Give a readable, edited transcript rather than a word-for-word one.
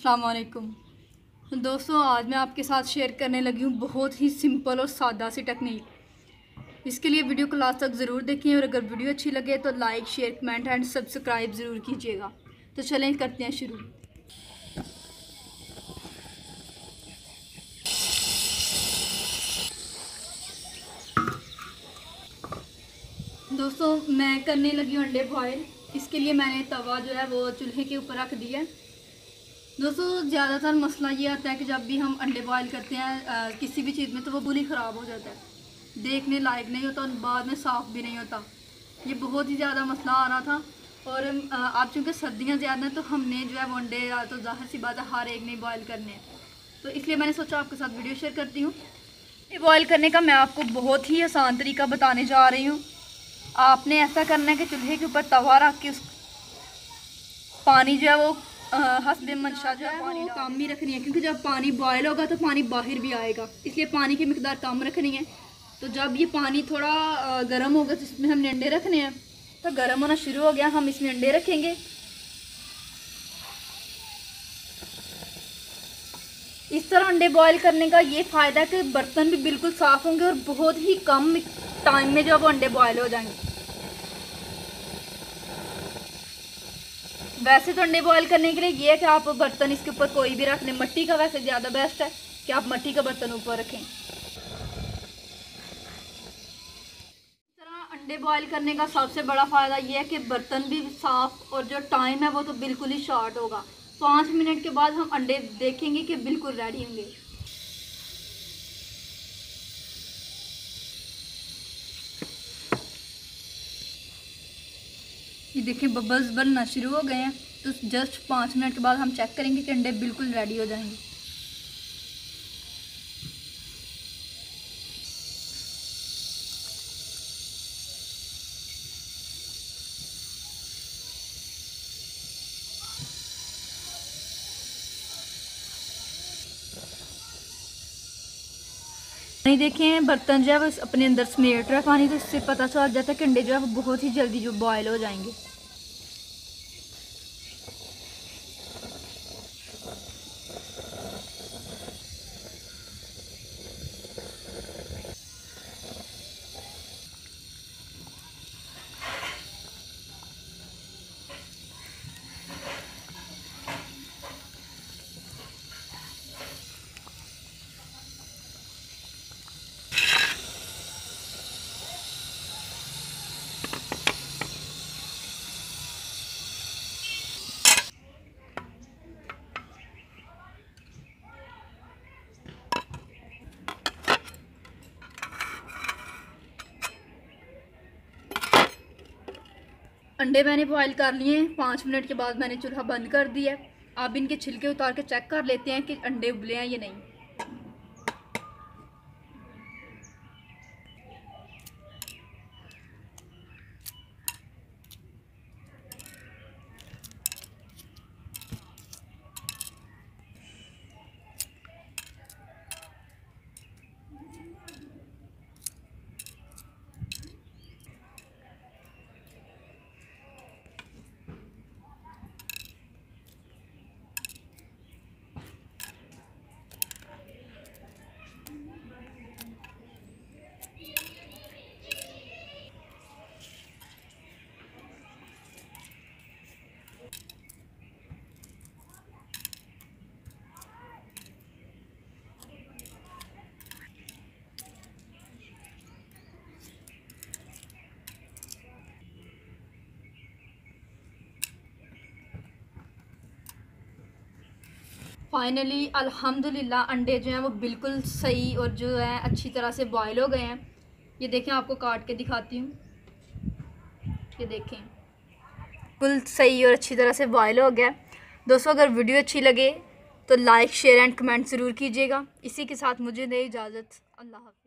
अस्सलाम वालेकुम दोस्तों, आज मैं आपके साथ शेयर करने लगी हूँ बहुत ही सिंपल और सादा सी टेक्निक। इसके लिए वीडियो को लास्ट तक ज़रूर देखें और अगर वीडियो अच्छी लगे तो like, share, comment and subscribe ज़रूर कीजिएगा। तो चलें करते हैं शुरू। दोस्तों, मैं करने लगी हूँ अंडे बॉयल। इसके लिए मैंने तवा जो है वो चूल्हे के ऊपर रख दिया है। दोस्तों, ज़्यादातर मसला ये आता है कि जब भी हम अंडे बॉयल करते हैं किसी भी चीज़ में, तो वो बुली ख़राब हो जाता है, देखने लायक नहीं होता और बाद में साफ़ भी नहीं होता। ये बहुत ही ज़्यादा मसला आ रहा था। और अब चूँकि सर्दियाँ ज़्यादा हैं तो हमने जो है वो अंडे तो ज़ाहिर सी बात है हर एक नहीं बॉयल करने हैं, तो इसलिए मैंने सोचा आपके साथ वीडियो शेयर करती हूँ। ये बॉयल करने का मैं आपको बहुत ही आसान तरीका बताने जा रही हूँ। आपने ऐसा करना है कि चूल्हे के ऊपर तवा रख के उस पानी जो है वो हस्बे मंशा जो है वो कम ही रखनी है, क्योंकि जब पानी बॉयल होगा तो पानी बाहर भी आएगा, इसलिए पानी की मिकदार कम रखनी है। तो जब ये पानी थोड़ा गर्म होगा तो इसमें हमने अंडे रखने हैं। तो गर्म होना शुरू हो गया, हम इसमें अंडे रखेंगे। इस तरह अंडे बॉयल करने का ये फ़ायदा है कि बर्तन भी बिल्कुल साफ़ होंगे और बहुत ही कम टाइम में जो वो अंडे बॉयल हो जाएंगे। वैसे तो अंडे बॉयल करने के लिए ये है कि आप बर्तन इसके ऊपर कोई भी रख लें। मिट्टी का वैसे ज़्यादा बेस्ट है कि आप मिट्टी का बर्तन ऊपर रखें। इस तरह अंडे बॉयल करने का सबसे बड़ा फ़ायदा ये है कि बर्तन भी साफ़ और जो टाइम है वो तो बिल्कुल ही शॉर्ट होगा। 5 मिनट के बाद हम अंडे देखेंगे कि बिल्कुल रेडी होंगे। ये देखिए बबल्स बनना शुरू हो गए हैं, तो जस्ट 5 मिनट के बाद हम चेक करेंगे कि अंडे बिल्कुल रेडी हो जाएंगे। नहीं देखें, बर्तन जो है वो अपने अंदर समेट रहा है पानी, तो इससे पता चल जाता है कि अंडे जो है वो बहुत ही जल्दी जो बॉयल हो जाएंगे। अंडे मैंने बॉयल कर लिए हैं। 5 मिनट के बाद मैंने चूल्हा बंद कर दिया है। अब इनके छिलके उतार के चेक कर लेते हैं कि अंडे उबले हैं या नहीं। फाइनली अल्हम्दुलिल्लाह अंडे जो हैं वो बिल्कुल सही और जो है अच्छी तरह से बॉयल हो गए हैं। ये देखें, आपको काट के दिखाती हूँ। ये देखें, बिल्कुल सही और अच्छी तरह से बॉयल हो गया। दोस्तों, अगर वीडियो अच्छी लगे तो लाइक, शेयर एंड कमेंट ज़रूर कीजिएगा। इसी के साथ मुझे दे इजाज़त। अल्लाह हाफ़िज़।